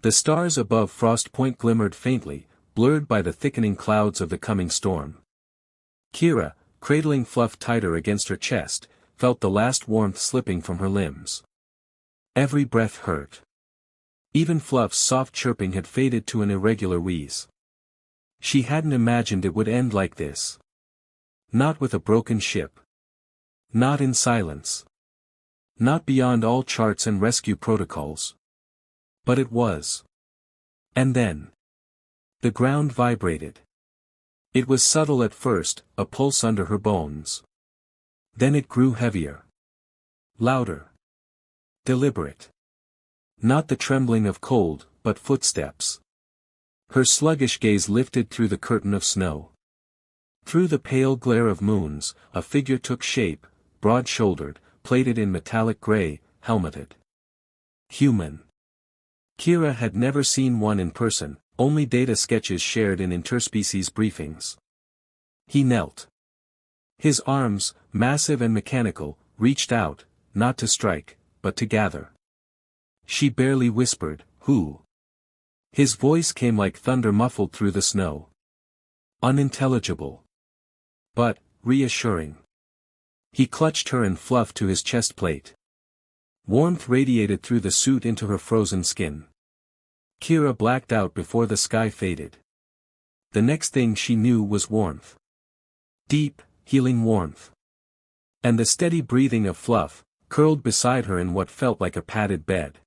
The stars above Frost Point glimmered faintly, blurred by the thickening clouds of the coming storm. Kira, cradling Fluff tighter against her chest, felt the last warmth slipping from her limbs. Every breath hurt. Even Fluff's soft chirping had faded to an irregular wheeze. She hadn't imagined it would end like this. Not with a broken ship. Not in silence. Not beyond all charts and rescue protocols. But it was. And then. The ground vibrated. It was subtle at first, a pulse under her bones. Then it grew heavier. Louder. Deliberate. Not the trembling of cold, but footsteps. Her sluggish gaze lifted through the curtain of snow. Through the pale glare of moons, a figure took shape, broad-shouldered, plated in metallic gray, helmeted. Human. Kira had never seen one in person, only data sketches shared in interspecies briefings. He knelt. His arms, massive and mechanical, reached out, not to strike, but to gather. She barely whispered, "Who?" His voice came like thunder muffled through the snow. Unintelligible. But, reassuring. He clutched her and Fluff to his chest plate. Warmth radiated through the suit into her frozen skin. Kira blacked out before the sky faded. The next thing she knew was warmth. Deep, healing warmth. And the steady breathing of Fluff, curled beside her in what felt like a padded bed.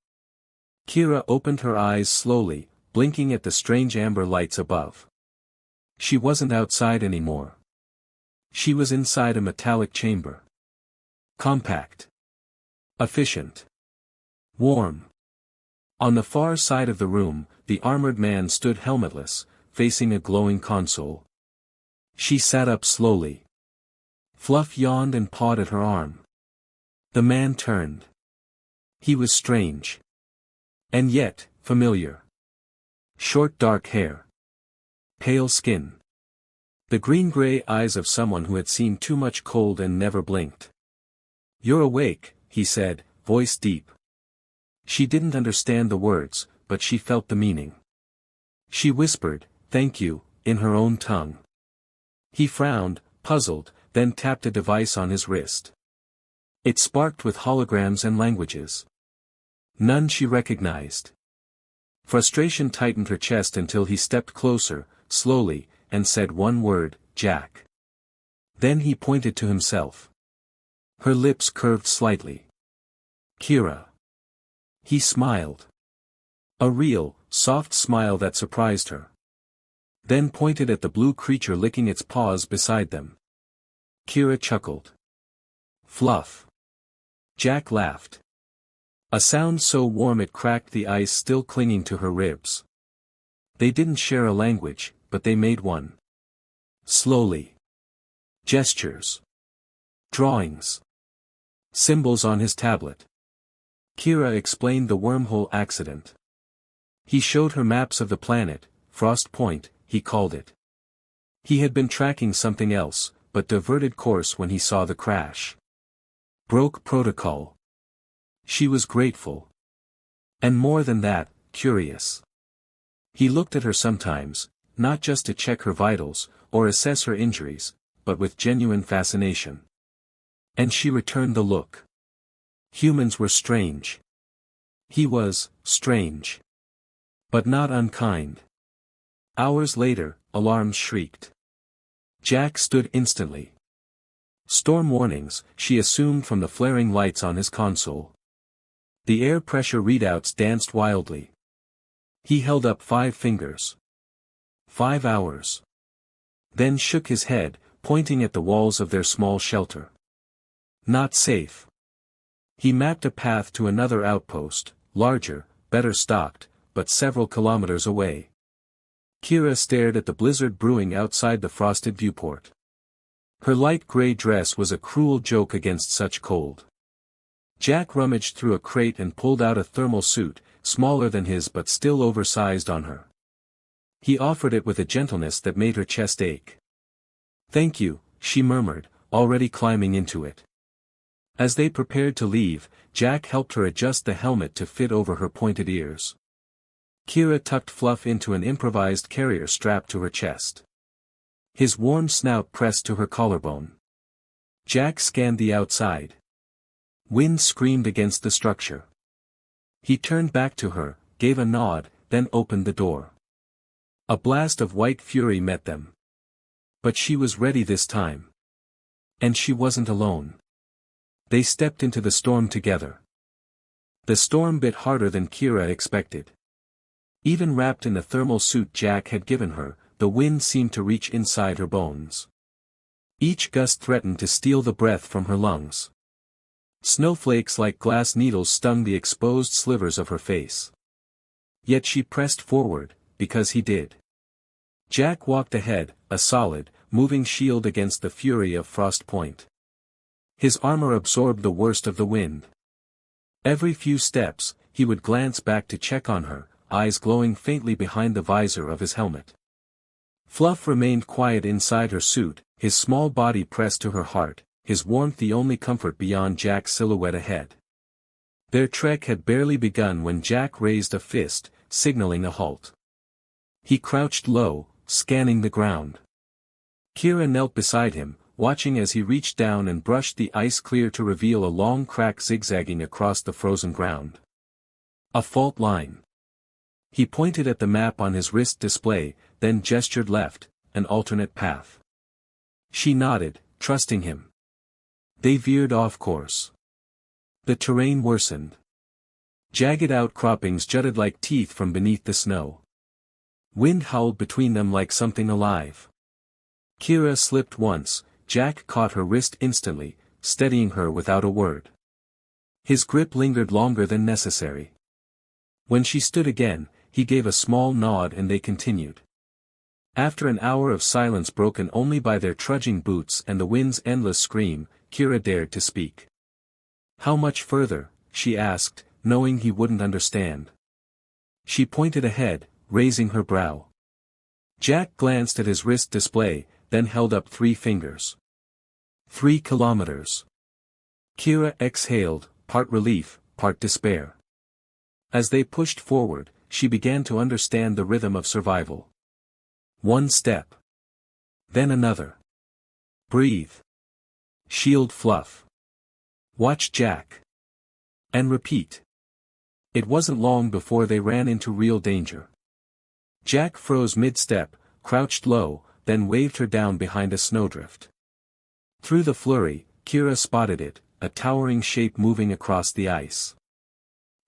Kira opened her eyes slowly, blinking at the strange amber lights above. She wasn't outside anymore. She was inside a metallic chamber. Compact. Efficient. Warm. On the far side of the room, the armored man stood helmetless, facing a glowing console. She sat up slowly. Fluff yawned and pawed at her arm. The man turned. He was strange. And yet, familiar. Short dark hair. Pale skin. The green-gray eyes of someone who had seen too much cold and never blinked. "You're awake," he said, voice deep. She didn't understand the words, but she felt the meaning. She whispered, "Thank you," in her own tongue. He frowned, puzzled, then tapped a device on his wrist. It sparked with holograms and languages. None she recognized. Frustration tightened her chest until he stepped closer, slowly, and said one word, "Jack." Then he pointed to himself. Her lips curved slightly. "Kira." He smiled. A real, soft smile that surprised her. Then pointed at the blue creature licking its paws beside them. Kira chuckled. "Fluff." Jack laughed. A sound so warm it cracked the ice still clinging to her ribs. They didn't share a language, but they made one. Slowly. Gestures. Drawings. Symbols on his tablet. Kira explained the wormhole accident. He showed her maps of the planet, Frost Point, he called it. He had been tracking something else, but diverted course when he saw the crash. Broke protocol. She was grateful. And more than that, curious. He looked at her sometimes, not just to check her vitals, or assess her injuries, but with genuine fascination. And she returned the look. Humans were strange. He was, strange. But not unkind. Hours later, alarms shrieked. Jack stood instantly. Storm warnings, she assumed from the flaring lights on his console. The air pressure readouts danced wildly. He held up 5 fingers. 5 hours. Then shook his head, pointing at the walls of their small shelter. Not safe. He mapped a path to another outpost, larger, better stocked, but several kilometers away. Kira stared at the blizzard brewing outside the frosted viewport. Her light gray dress was a cruel joke against such cold. Jack rummaged through a crate and pulled out a thermal suit, smaller than his but still oversized on her. He offered it with a gentleness that made her chest ache. "Thank you," she murmured, already climbing into it. As they prepared to leave, Jack helped her adjust the helmet to fit over her pointed ears. Kira tucked Fluff into an improvised carrier strapped to her chest. His warm snout pressed to her collarbone. Jack scanned the outside. Wind screamed against the structure. He turned back to her, gave a nod, then opened the door. A blast of white fury met them. But she was ready this time. And she wasn't alone. They stepped into the storm together. The storm bit harder than Kira expected. Even wrapped in the thermal suit Jack had given her, the wind seemed to reach inside her bones. Each gust threatened to steal the breath from her lungs. Snowflakes like glass needles stung the exposed slivers of her face. Yet she pressed forward, because he did. Jack walked ahead, a solid, moving shield against the fury of Frost Point. His armor absorbed the worst of the wind. Every few steps, he would glance back to check on her, eyes glowing faintly behind the visor of his helmet. Fluff remained quiet inside her suit, his small body pressed to her heart, his warmth the only comfort beyond Jack's silhouette ahead. Their trek had barely begun when Jack raised a fist, signaling a halt. He crouched low, scanning the ground. Kira knelt beside him, watching as he reached down and brushed the ice clear to reveal a long crack zigzagging across the frozen ground. A fault line. He pointed at the map on his wrist display, then gestured left, an alternate path. She nodded, trusting him. They veered off course. The terrain worsened. Jagged outcroppings jutted like teeth from beneath the snow. Wind howled between them like something alive. Kira slipped once, Jack caught her wrist instantly, steadying her without a word. His grip lingered longer than necessary. When she stood again, he gave a small nod and they continued. After an hour of silence broken only by their trudging boots and the wind's endless scream, Kira dared to speak. "How much further?" she asked, knowing he wouldn't understand. She pointed ahead, raising her brow. Jack glanced at his wrist display, then held up 3 fingers. 3 kilometers. Kira exhaled, part relief, part despair. As they pushed forward, she began to understand the rhythm of survival. 1 step. Then another. Breathe. Shield Fluff. Watch Jack. And repeat. It wasn't long before they ran into real danger. Jack froze mid-step, crouched low, then waved her down behind a snowdrift. Through the flurry, Kira spotted it, a towering shape moving across the ice.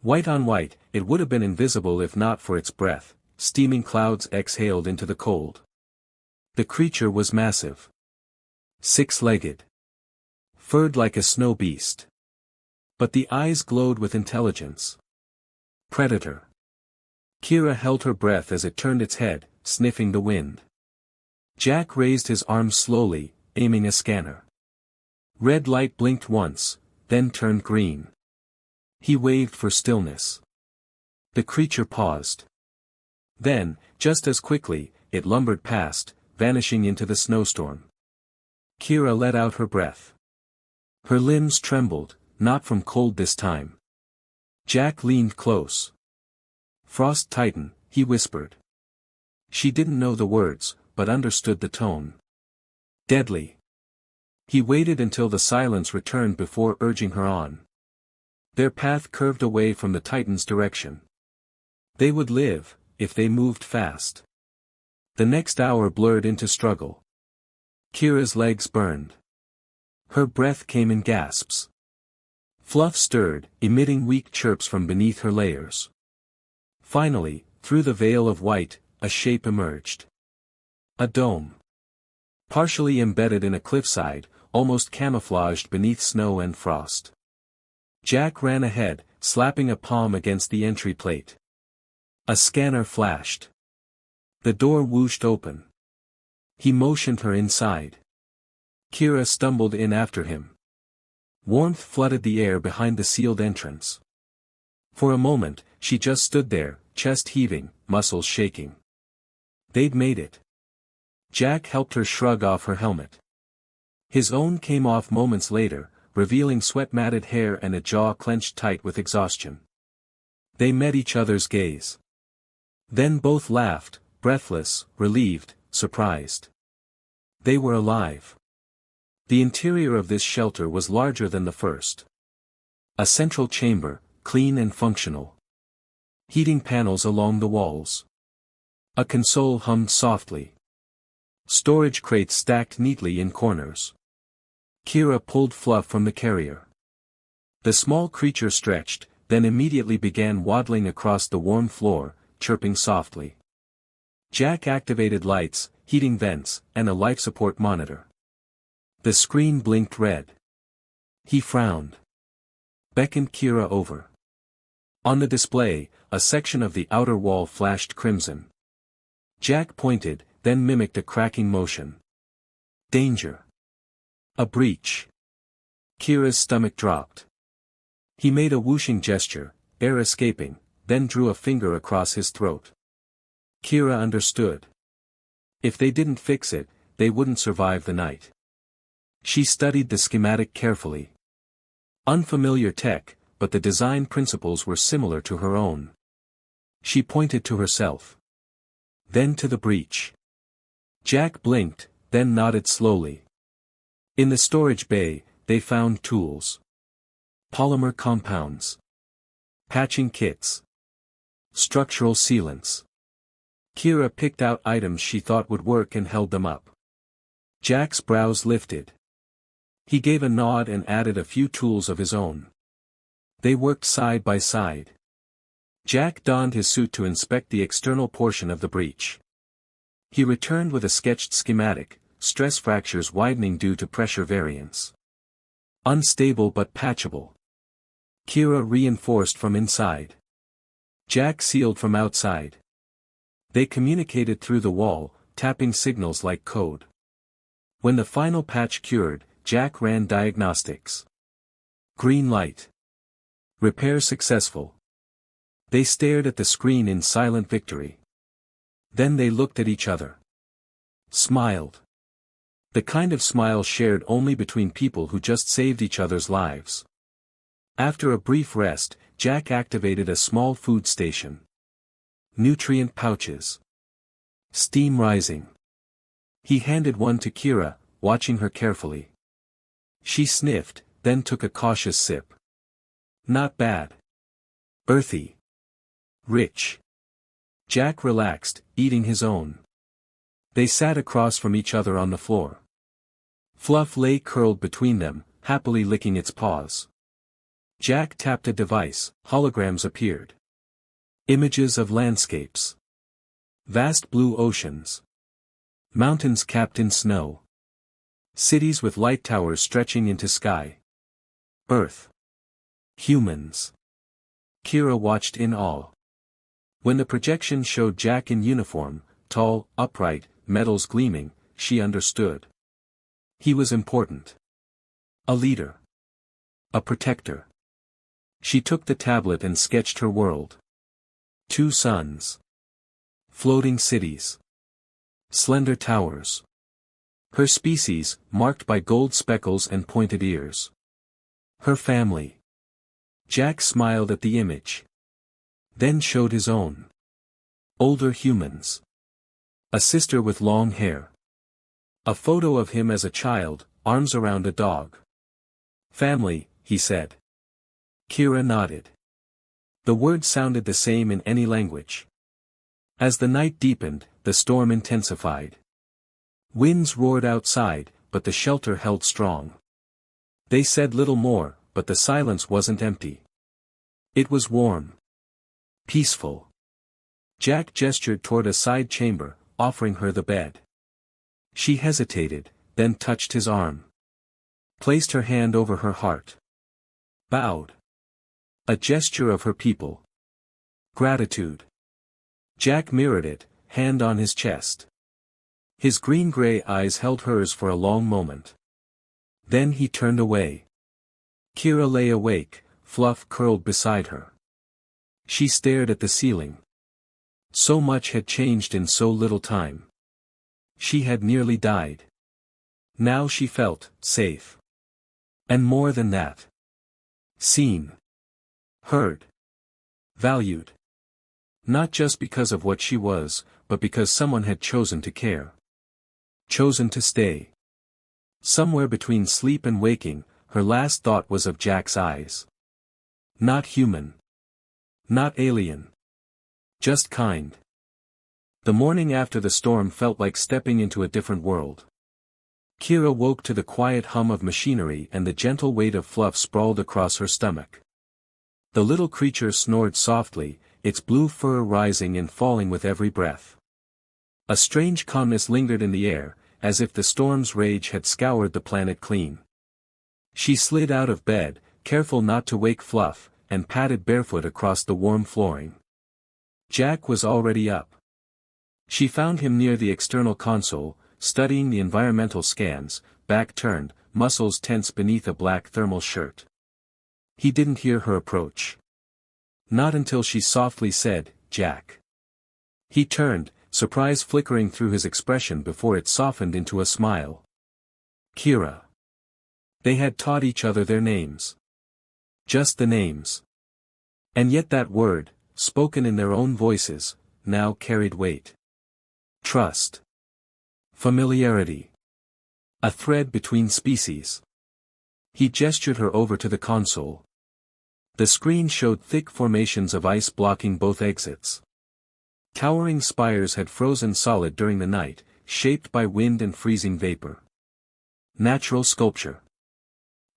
White on white, it would have been invisible if not for its breath, steaming clouds exhaled into the cold. The creature was massive. 6-legged. Furred like a snow beast. But the eyes glowed with intelligence. Predator. Kira held her breath as it turned its head, sniffing the wind. Jack raised his arm slowly, aiming a scanner. Red light blinked once, then turned green. He waved for stillness. The creature paused. Then, just as quickly, it lumbered past, vanishing into the snowstorm. Kira let out her breath. Her limbs trembled, not from cold this time. Jack leaned close. "Frost Titan," he whispered. She didn't know the words, but understood the tone. "Deadly." He waited until the silence returned before urging her on. Their path curved away from the Titan's direction. They would live, if they moved fast. The next hour blurred into struggle. Kira's legs burned. Her breath came in gasps. Fluff stirred, emitting weak chirps from beneath her layers. Finally, through the veil of white, a shape emerged. A dome. Partially embedded in a cliffside, almost camouflaged beneath snow and frost. Jack ran ahead, slapping a palm against the entry plate. A scanner flashed. The door whooshed open. He motioned her inside. Kira stumbled in after him. Warmth flooded the air behind the sealed entrance. For a moment, she just stood there, chest heaving, muscles shaking. They'd made it. Jack helped her shrug off her helmet. His own came off moments later, revealing sweat-matted hair and a jaw clenched tight with exhaustion. They met each other's gaze. Then both laughed, breathless, relieved, surprised. They were alive. The interior of this shelter was larger than the first. A central chamber, clean and functional. Heating panels along the walls. A console hummed softly. Storage crates stacked neatly in corners. Kira pulled Fluff from the carrier. The small creature stretched, then immediately began waddling across the warm floor, chirping softly. Jack activated lights, heating vents, and a life support monitor. The screen blinked red. He frowned. Beckoned Kira over. On the display, a section of the outer wall flashed crimson. Jack pointed, then mimicked a cracking motion. Danger. A breach. Kira's stomach dropped. He made a whooshing gesture, air escaping, then drew a finger across his throat. Kira understood. If they didn't fix it, they wouldn't survive the night. She studied the schematic carefully. Unfamiliar tech, but the design principles were similar to her own. She pointed to herself. Then to the breach. Jack blinked, then nodded slowly. In the storage bay, they found tools. Polymer compounds. Patching kits. Structural sealants. Kira picked out items she thought would work and held them up. Jack's brows lifted. He gave a nod and added a few tools of his own. They worked side by side. Jack donned his suit to inspect the external portion of the breach. He returned with a sketched schematic, stress fractures widening due to pressure variance. Unstable but patchable. Kira reinforced from inside. Jack sealed from outside. They communicated through the wall, tapping signals like code. When the final patch cured, Jack ran diagnostics. Green light. Repair successful. They stared at the screen in silent victory. Then they looked at each other. Smiled. The kind of smile shared only between people who just saved each other's lives. After a brief rest, Jack activated a small food station. Nutrient pouches. Steam rising. He handed one to Kira, watching her carefully. She sniffed, then took a cautious sip. Not bad. Earthy. Rich. Jack relaxed, eating his own. They sat across from each other on the floor. Fluff lay curled between them, happily licking its paws. Jack tapped a device, holograms appeared. Images of landscapes. Vast blue oceans. Mountains capped in snow. Cities with light towers stretching into sky. Earth. Humans. Kira watched in awe. When the projection showed Jack in uniform, tall, upright, metals gleaming, she understood. He was important. A leader. A protector. She took the tablet and sketched her world. 2 suns. Floating cities. Slender towers. Her species, marked by gold speckles and pointed ears. Her family. Jack smiled at the image. Then showed his own. Older humans. A sister with long hair. A photo of him as a child, arms around a dog. Family, he said. Kira nodded. The words sounded the same in any language. As the night deepened, the storm intensified. Winds roared outside, but the shelter held strong. They said little more, but the silence wasn't empty. It was warm. Peaceful. Jack gestured toward a side chamber, offering her the bed. She hesitated, then touched his arm. Placed her hand over her heart. Bowed. A gesture of her people. Gratitude. Jack mirrored it, hand on his chest. His green-gray eyes held hers for a long moment. Then he turned away. Kira lay awake, Fluff curled beside her. She stared at the ceiling. So much had changed in so little time. She had nearly died. Now she felt safe. And more than that. Seen. Heard. Valued. Not just because of what she was, but because someone had chosen to care. Chosen to stay. Somewhere between sleep and waking, her last thought was of Jack's eyes. Not human. Not alien. Just kind. The morning after the storm felt like stepping into a different world. Kira woke to the quiet hum of machinery and the gentle weight of fluff sprawled across her stomach. The little creature snored softly, its blue fur rising and falling with every breath. A strange calmness lingered in the air, as if the storm's rage had scoured the planet clean. She slid out of bed, careful not to wake Fluff, and padded barefoot across the warm flooring. Jack was already up. She found him near the external console, studying the environmental scans, back turned, muscles tense beneath a black thermal shirt. He didn't hear her approach. Not until she softly said, "Jack." He turned, surprise flickering through his expression before it softened into a smile. Kira. They had taught each other their names. Just the names. And yet that word, spoken in their own voices, now carried weight. Trust. Familiarity. A thread between species. He gestured her over to the console. The screen showed thick formations of ice blocking both exits. Towering spires had frozen solid during the night, shaped by wind and freezing vapor. Natural sculpture.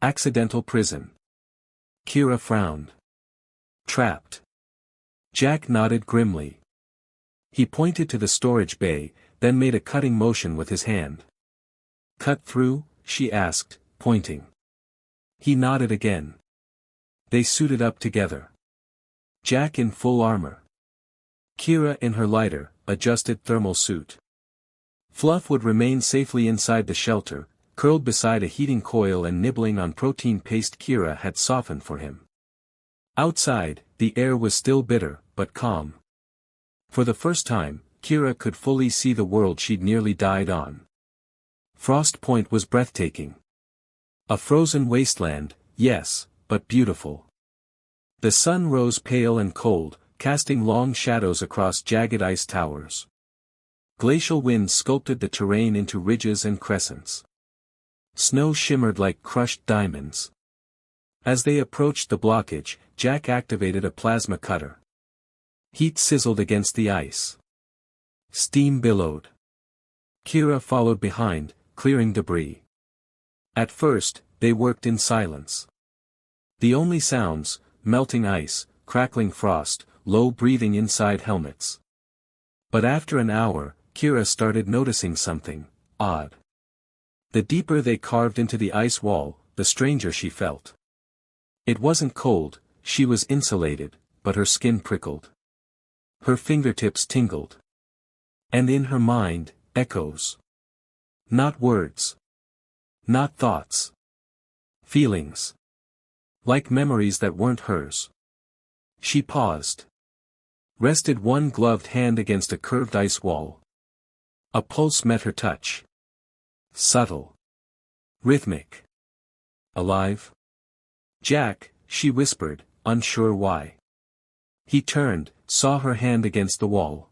Accidental prison. Kira frowned. Trapped. Jack nodded grimly. He pointed to the storage bay, then made a cutting motion with his hand. "Cut through?" she asked, pointing. He nodded again. They suited up together. Jack in full armor. Kira in her lighter, adjusted thermal suit. Fluff would remain safely inside the shelter, curled beside a heating coil and nibbling on protein paste Kira had softened for him. Outside, the air was still bitter, but calm. For the first time, Kira could fully see the world she'd nearly died on. Frost Point was breathtaking. A frozen wasteland, yes, but beautiful. The sun rose pale and cold, casting long shadows across jagged ice towers. Glacial winds sculpted the terrain into ridges and crescents. Snow shimmered like crushed diamonds. As they approached the blockage, Jack activated a plasma cutter. Heat sizzled against the ice. Steam billowed. Kira followed behind, clearing debris. At first, they worked in silence. The only sounds, melting ice, crackling frost, low breathing inside helmets. But after an hour, Kira started noticing something odd. The deeper they carved into the ice wall, the stranger she felt. It wasn't cold, she was insulated, but her skin prickled. Her fingertips tingled. And in her mind, echoes. Not words. Not thoughts. Feelings. Like memories that weren't hers. She paused. Rested one gloved hand against a curved ice wall. A pulse met her touch. Subtle. Rhythmic. Alive? "Jack," she whispered, unsure why. He turned, saw her hand against the wall.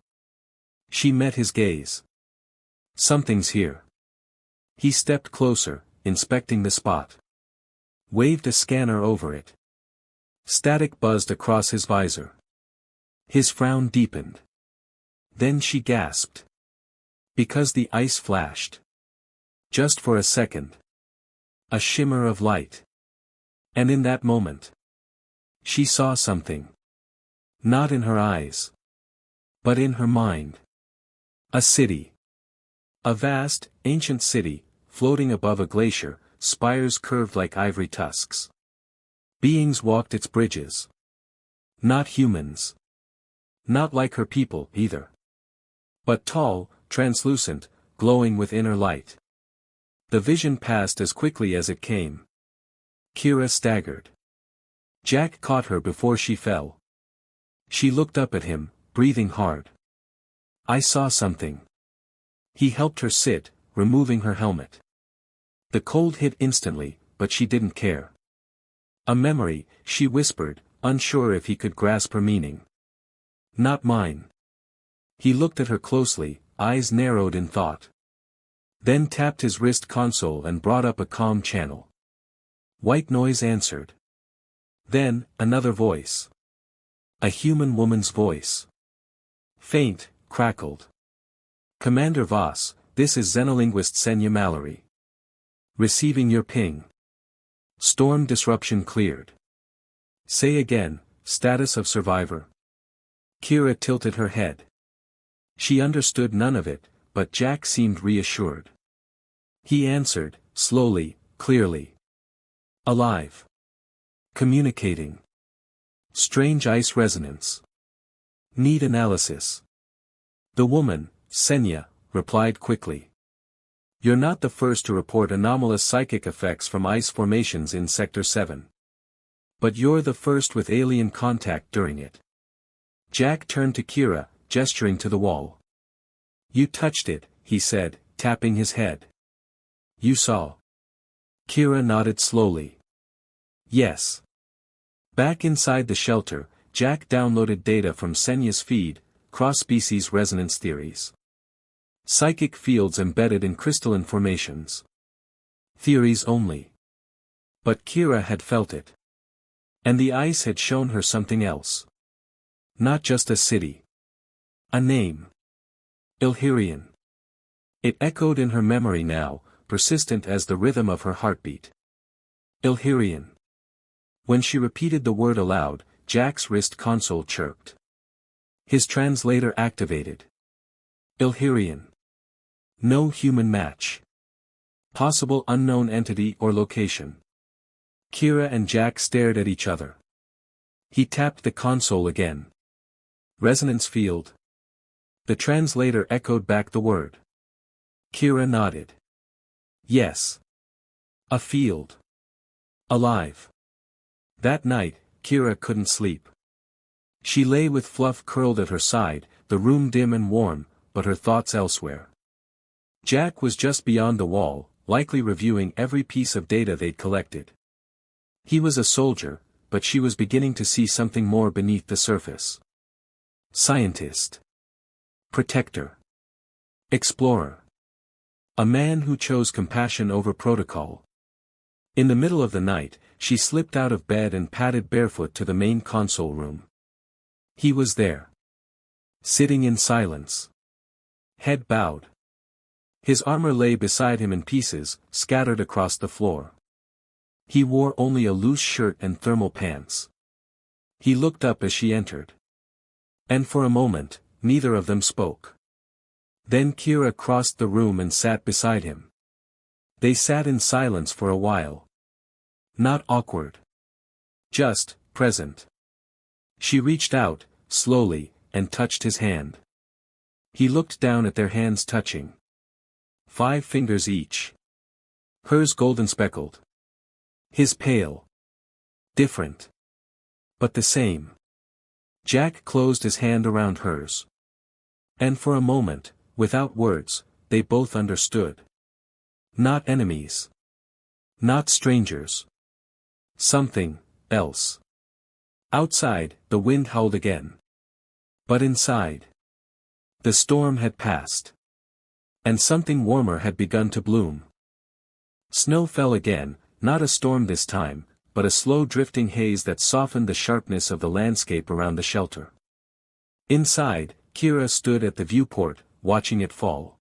She met his gaze. "Something's here." He stepped closer, inspecting the spot. Waved a scanner over it. Static buzzed across his visor. His frown deepened. Then she gasped. Because the ice flashed. Just for a second. A shimmer of light. And in that moment, she saw something. Not in her eyes. But in her mind. A city. A vast, ancient city, floating above a glacier, spires curved like ivory tusks. Beings walked its bridges. Not humans. Not like her people, either. But tall, translucent, glowing with inner light. The vision passed as quickly as it came. Kira staggered. Jack caught her before she fell. She looked up at him, breathing hard. "I saw something." He helped her sit, removing her helmet. The cold hit instantly, but she didn't care. "A memory," she whispered, unsure if he could grasp her meaning. Not mine. He looked at her closely, eyes narrowed in thought. Then tapped his wrist console and brought up a calm channel. White noise answered. Then, another voice. A human woman's voice. Faint, crackled. Commander Voss, this is xenolinguist Senya Mallory. Receiving your ping. Storm disruption cleared. Say again, status of survivor. Kira tilted her head. She understood none of it, but Jack seemed reassured. He answered, slowly, clearly. Alive. Communicating. Strange ice resonance. Need analysis. The woman, Senya, replied quickly. You're not the first to report anomalous psychic effects from ice formations in Sector 7. But you're the first with alien contact during it. Jack turned to Kira, gesturing to the wall. You touched it, he said, tapping his head. You saw. Kira nodded slowly. Yes. Back inside the shelter, Jack downloaded data from Senya's feed, cross-species resonance theories. Psychic fields embedded in crystalline formations. Theories only. But Kira had felt it. And the ice had shown her something else. Not just a city. A name. Illyrian. It echoed in her memory now, persistent as the rhythm of her heartbeat. Illyrian. When she repeated the word aloud, Jack's wrist console chirped. His translator activated. Illyrian. No human match. Possible unknown entity or location. Kira and Jack stared at each other. He tapped the console again. Resonance field. The translator echoed back the word. Kira nodded. Yes. A field. Alive. That night, Kira couldn't sleep. She lay with Fluff curled at her side, the room dim and warm, but her thoughts elsewhere. Jack was just beyond the wall, likely reviewing every piece of data they'd collected. He was a soldier, but she was beginning to see something more beneath the surface. Scientist. Protector. Explorer. A man who chose compassion over protocol. In the middle of the night, she slipped out of bed and padded barefoot to the main console room. He was there. Sitting in silence. Head bowed. His armor lay beside him in pieces, scattered across the floor. He wore only a loose shirt and thermal pants. He looked up as she entered. And for a moment, neither of them spoke. Then Kira crossed the room and sat beside him. They sat in silence for a while. Not awkward. Just, present. She reached out, slowly, and touched his hand. He looked down at their hands touching. 5 fingers each. Hers golden speckled. His pale. Different. But the same. Jack closed his hand around hers. And for a moment, without words, they both understood. Not enemies. Not strangers. Something else. Outside, the wind howled again. But inside, the storm had passed. And something warmer had begun to bloom. Snow fell again, not a storm this time, but a slow drifting haze that softened the sharpness of the landscape around the shelter. Inside, Kira stood at the viewport, watching it fall.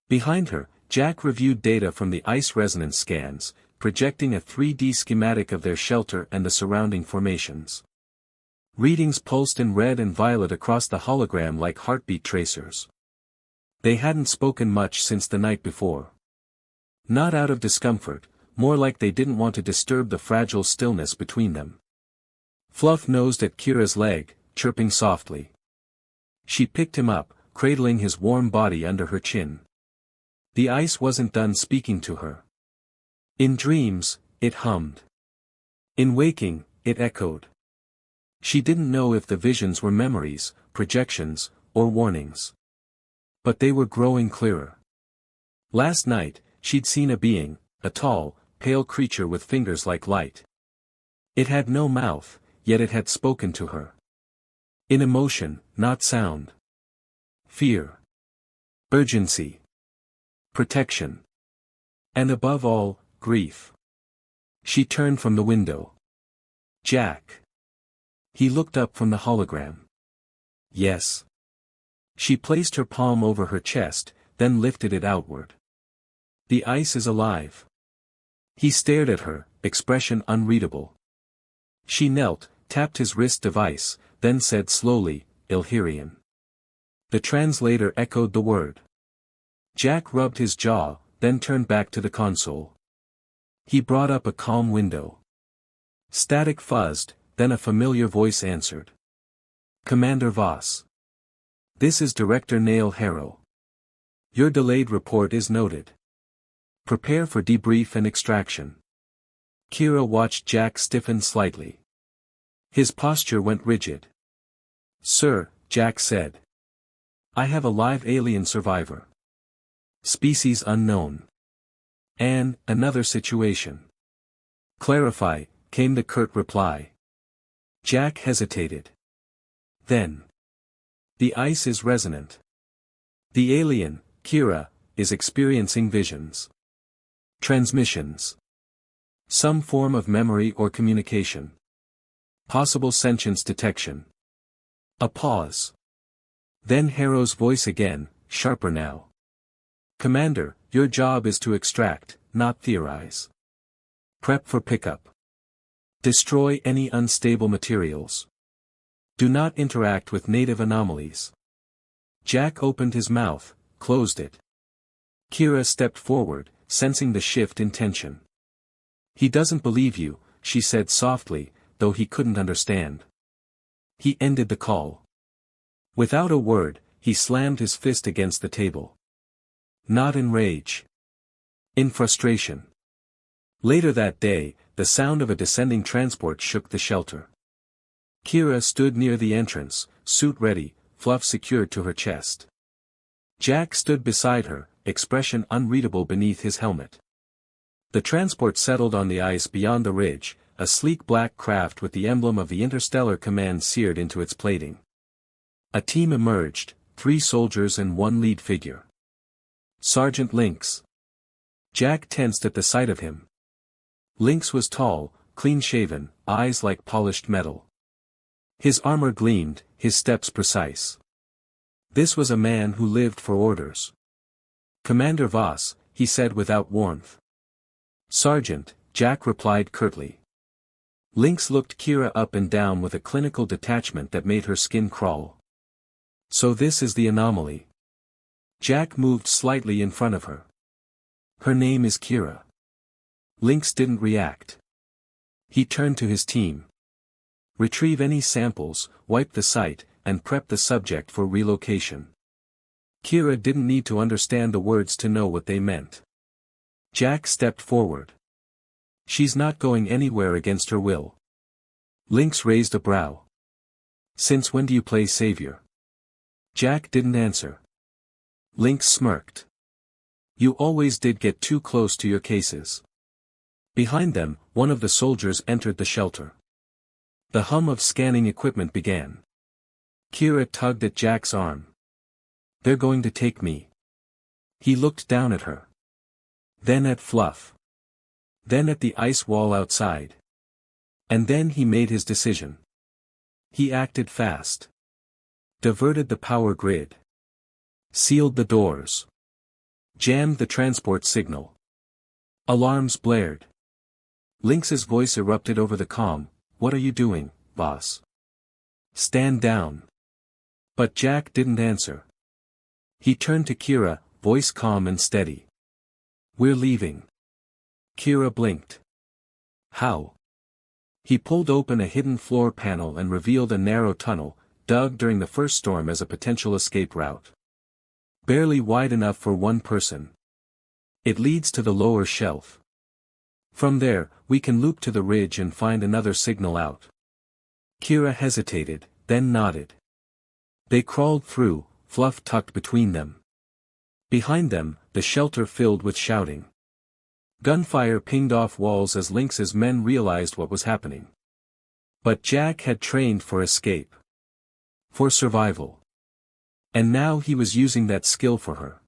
Behind her, Jack reviewed data from the ice resonance scans, projecting a 3D schematic of their shelter and the surrounding formations. Readings pulsed in red and violet across the hologram like heartbeat tracers. They hadn't spoken much since the night before. Not out of discomfort, more like they didn't want to disturb the fragile stillness between them. Fluff nosed at Kira's leg, chirping softly. She picked him up, cradling his warm body under her chin. The ice wasn't done speaking to her. In dreams, it hummed. In waking, it echoed. She didn't know if the visions were memories, projections, or warnings. But they were growing clearer. Last night, she'd seen a being, a tall, pale creature with fingers like light. It had no mouth, yet it had spoken to her. In emotion, not sound. Fear. Urgency. Protection. And above all, grief. She turned from the window. Jack. He looked up from the hologram. Yes. She placed her palm over her chest, then lifted it outward. The ice is alive. He stared at her, expression unreadable. She knelt, tapped his wrist device, then said slowly, Illyrian. The translator echoed the word. Jack rubbed his jaw, then turned back to the console. He brought up a calm window. Static fuzzed, then a familiar voice answered. Commander Voss. This is Director Nail Harrow. Your delayed report is noted. Prepare for debrief and extraction. Kira watched Jack stiffen slightly. His posture went rigid. Sir, Jack said. I have a live alien survivor. Species unknown. And, another situation. Clarify, came the curt reply. Jack hesitated. Then. The ice is resonant. The alien, Kira, is experiencing visions. Transmissions. Some form of memory or communication. Possible sentience detection. A pause. Then Harrow's voice again, sharper now. Commander, your job is to extract, not theorize. Prep for pickup. Destroy any unstable materials. Do not interact with native anomalies. Jack opened his mouth, closed it. Kira stepped forward, sensing the shift in tension. He doesn't believe you, she said softly, though he couldn't understand. He ended the call. Without a word, he slammed his fist against the table. Not in rage. In frustration. Later that day, the sound of a descending transport shook the shelter. Kira stood near the entrance, suit ready, fluff secured to her chest. Jack stood beside her, expression unreadable beneath his helmet. The transport settled on the ice beyond the ridge, a sleek black craft with the emblem of the Interstellar Command seared into its plating. A team emerged, 3 soldiers and 1 lead figure. Sergeant Lynx. Jack tensed at the sight of him. Lynx was tall, clean-shaven, eyes like polished metal. His armor gleamed, his steps precise. This was a man who lived for orders. Commander Voss, he said without warmth. Sergeant, Jack replied curtly. Lynx looked Kira up and down with a clinical detachment that made her skin crawl. So this is the anomaly. Jack moved slightly in front of her. Her name is Kira. Lynx didn't react. He turned to his team. Retrieve any samples, wipe the site, and prep the subject for relocation. Kira didn't need to understand the words to know what they meant. Jack stepped forward. She's not going anywhere against her will. Lynx raised a brow. Since when do you play savior? Jack didn't answer. Lynx smirked. You always did get too close to your cases. Behind them, one of the soldiers entered the shelter. The hum of scanning equipment began. Kira tugged at Jack's arm. They're going to take me. He looked down at her. Then at Fluff. Then at the ice wall outside. And then he made his decision. He acted fast. Diverted the power grid. Sealed the doors. Jammed the transport signal. Alarms blared. Lynx's voice erupted over the comm. What are you doing, boss? Stand down. But Jack didn't answer. He turned to Kira, voice calm and steady. We're leaving. Kira blinked. How? He pulled open a hidden floor panel and revealed a narrow tunnel, dug during the first storm as a potential escape route. Barely wide enough for one person. It leads to the lower shelf. From there, we can loop to the ridge and find another signal out. Kira hesitated, then nodded. They crawled through, Fluff tucked between them. Behind them, the shelter filled with shouting. Gunfire pinged off walls as Lynx's men realized what was happening. But Jack had trained for escape. For survival. And now he was using that skill for her.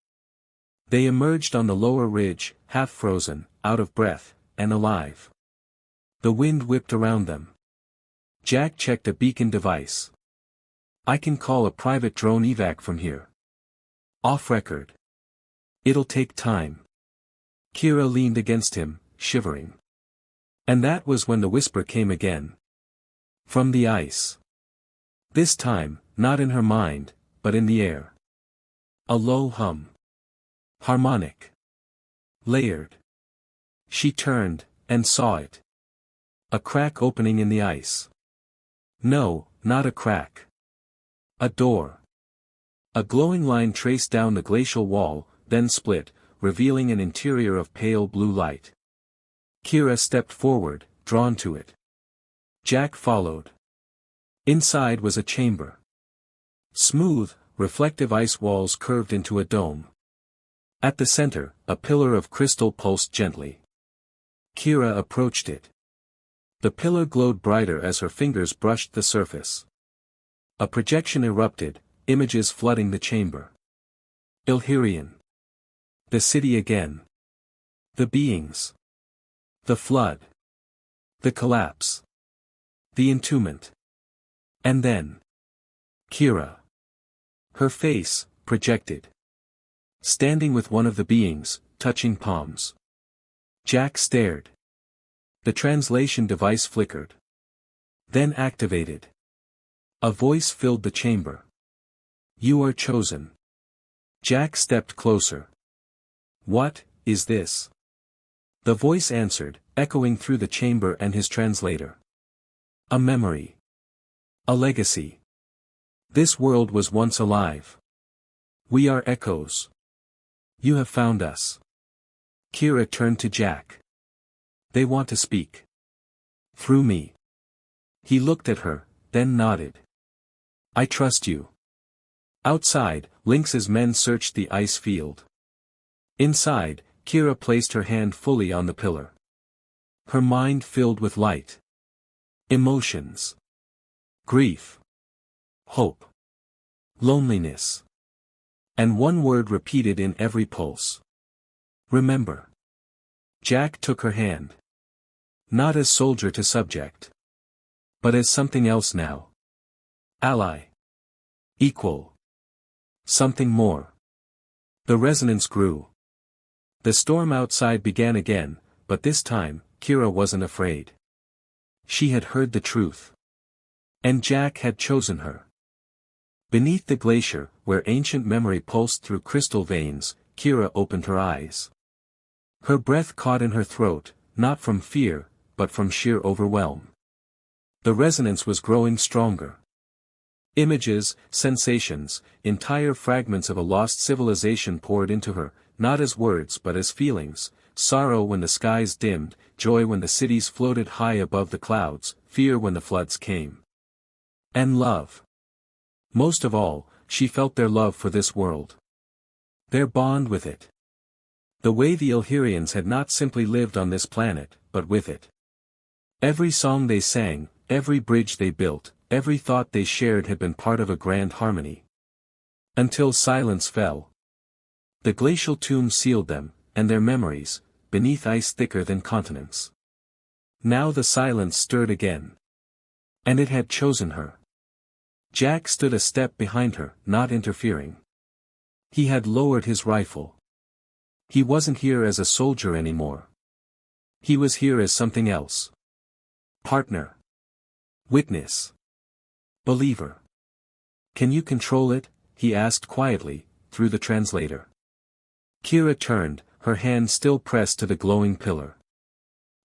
They emerged on the lower ridge, half frozen, out of breath, and alive. The wind whipped around them. Jack checked a beacon device. I can call a private drone evac from here. Off record. It'll take time. Kira leaned against him, shivering. And that was when the whisper came again. From the ice. This time, not in her mind, but in the air. A low hum. Harmonic. Layered. She turned, and saw it. A crack opening in the ice. No, not a crack. A door. A glowing line traced down the glacial wall, then split, revealing an interior of pale blue light. Kira stepped forward, drawn to it. Jack followed. Inside was a chamber. Smooth, reflective ice walls curved into a dome. At the center, a pillar of crystal pulsed gently. Kira approached it. The pillar glowed brighter as her fingers brushed the surface. A projection erupted, images flooding the chamber. Illyrian. The city again. The beings. The flood. The collapse. The entombment. And then. Kira. Her face, projected. Standing with one of the beings, touching palms. Jack stared. The translation device flickered. Then activated. A voice filled the chamber. You are chosen. Jack stepped closer. What is this? The voice answered, echoing through the chamber and his translator. A memory. A legacy. This world was once alive. We are echoes. You have found us. Kira turned to Jack. They want to speak. Through me. He looked at her, then nodded. I trust you. Outside, Lynx's men searched the ice field. Inside, Kira placed her hand fully on the pillar. Her mind filled with light. Emotions. Grief. Hope. Loneliness. And one word repeated in every pulse. Remember. Jack took her hand. Not as soldier to subject. But as something else now. Ally. Equal. Something more. The resonance grew. The storm outside began again, but this time, Kira wasn't afraid. She had heard the truth. And Jack had chosen her. Beneath the glacier, where ancient memory pulsed through crystal veins, Kira opened her eyes. Her breath caught in her throat, not from fear, but from sheer overwhelm. The resonance was growing stronger. Images, sensations, entire fragments of a lost civilization poured into her, not as words but as feelings, sorrow when the skies dimmed, joy when the cities floated high above the clouds, fear when the floods came. And love. Most of all, she felt their love for this world. Their bond with it. The way the Illyrians had not simply lived on this planet, but with it. Every song they sang, every bridge they built, every thought they shared had been part of a grand harmony. Until silence fell. The glacial tomb sealed them, and their memories, beneath ice thicker than continents. Now the silence stirred again. And it had chosen her. Jack stood a step behind her, not interfering. He had lowered his rifle. He wasn't here as a soldier anymore. He was here as something else. Partner. Witness. Believer. Can you control it? He asked quietly, through the translator. Kira turned, her hand still pressed to the glowing pillar.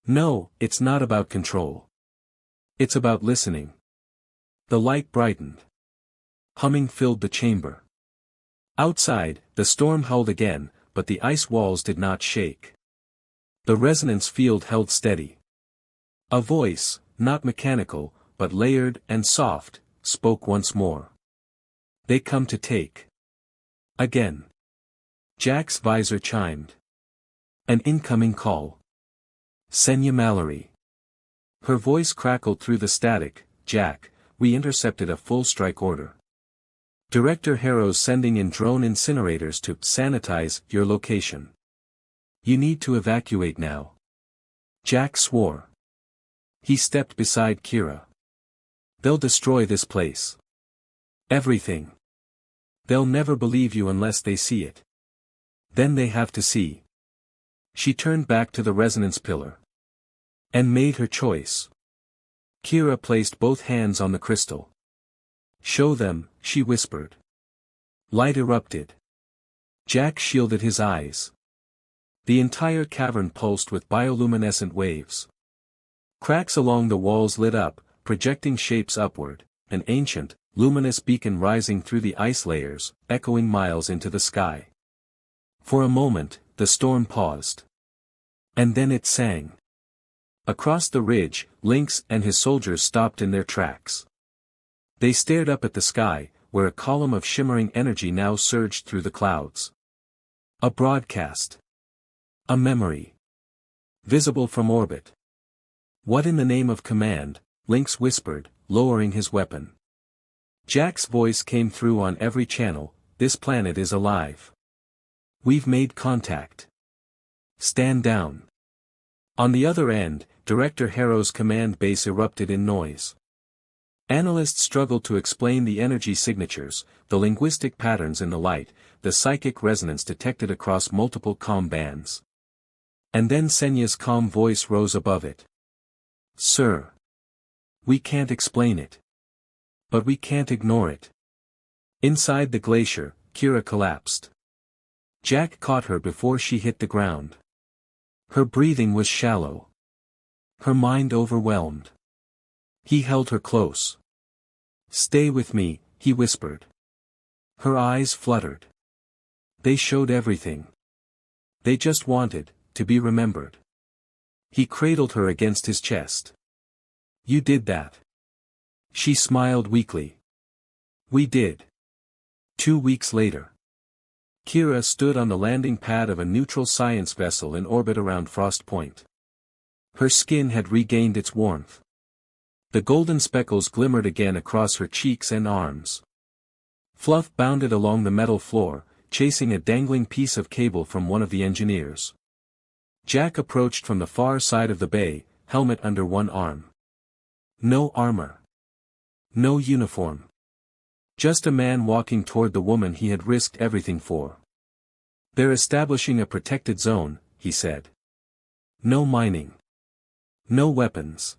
No, it's not about control. It's about listening. The light brightened. Humming filled the chamber. Outside, the storm howled again, but the ice walls did not shake. The resonance field held steady. A voice, not mechanical, but layered and soft, spoke once more. They come to take. Again. Jack's visor chimed. An incoming call. Senya Mallory. Her voice crackled through the static. Jack, we intercepted a full strike order. Director Harrow's sending in drone incinerators to sanitize your location. You need to evacuate now. Jack swore. He stepped beside Kira. They'll destroy this place. Everything. They'll never believe you unless they see it. Then they have to see. She turned back to the resonance pillar. And made her choice. Kira placed both hands on the crystal. Show them, she whispered. Light erupted. Jack shielded his eyes. The entire cavern pulsed with bioluminescent waves. Cracks along the walls lit up, projecting shapes upward, an ancient, luminous beacon rising through the ice layers, echoing miles into the sky. For a moment, the storm paused. And then it sang. Across the ridge, Lynx and his soldiers stopped in their tracks. They stared up at the sky, where a column of shimmering energy now surged through the clouds. A broadcast. A memory. Visible from orbit. What in the name of command? Lynx whispered, lowering his weapon. Jack's voice came through on every channel. This planet is alive. We've made contact. Stand down. On the other end, Director Harrow's command base erupted in noise. Analysts struggled to explain the energy signatures, the linguistic patterns in the light, the psychic resonance detected across multiple comm bands. And then Senya's calm voice rose above it. Sir. We can't explain it. But we can't ignore it. Inside the glacier, Kira collapsed. Jack caught her before she hit the ground. Her breathing was shallow. Her mind overwhelmed. He held her close. Stay with me, he whispered. Her eyes fluttered. They showed everything. They just wanted to be remembered. He cradled her against his chest. You did that. She smiled weakly. We did. 2 weeks later. Kira stood on the landing pad of a neutral science vessel in orbit around Frost Point. Her skin had regained its warmth. The golden speckles glimmered again across her cheeks and arms. Fluff bounded along the metal floor, chasing a dangling piece of cable from one of the engineers. Jack approached from the far side of the bay, helmet under one arm. No armor. No uniform. Just a man walking toward the woman he had risked everything for. They're establishing a protected zone, he said. No mining. No weapons.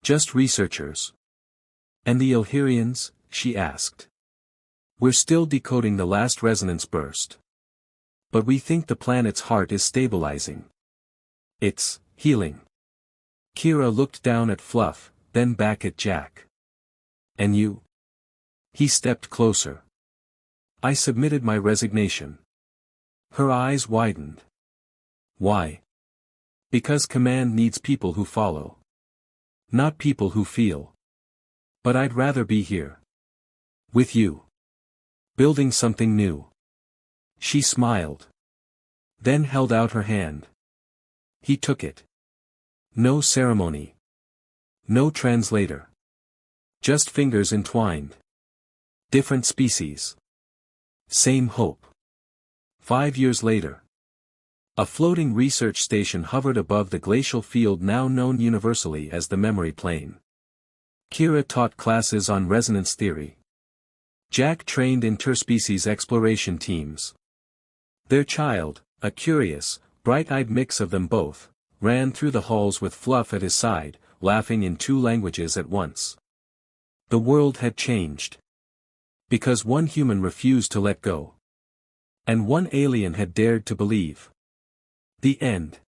Just researchers. And the Illyrians? She asked. We're still decoding the last resonance burst. But we think the planet's heart is stabilizing. It's healing. Kira looked down at Fluff, then back at Jack. And you? He stepped closer. I submitted my resignation. Her eyes widened. Why? Because command needs people who follow. Not people who feel. But I'd rather be here. With you. Building something new. She smiled. Then held out her hand. He took it. No ceremony. No translator. Just fingers entwined. Different species. Same hope. 5 years later. A floating research station hovered above the glacial field now known universally as the memory plane. Kira taught classes on resonance theory. Jack trained interspecies exploration teams. Their child, a curious, bright-eyed mix of them both, ran through the halls with Fluff at his side, laughing in 2 languages at once. The world had changed. Because one human refused to let go. And one alien had dared to believe. The end.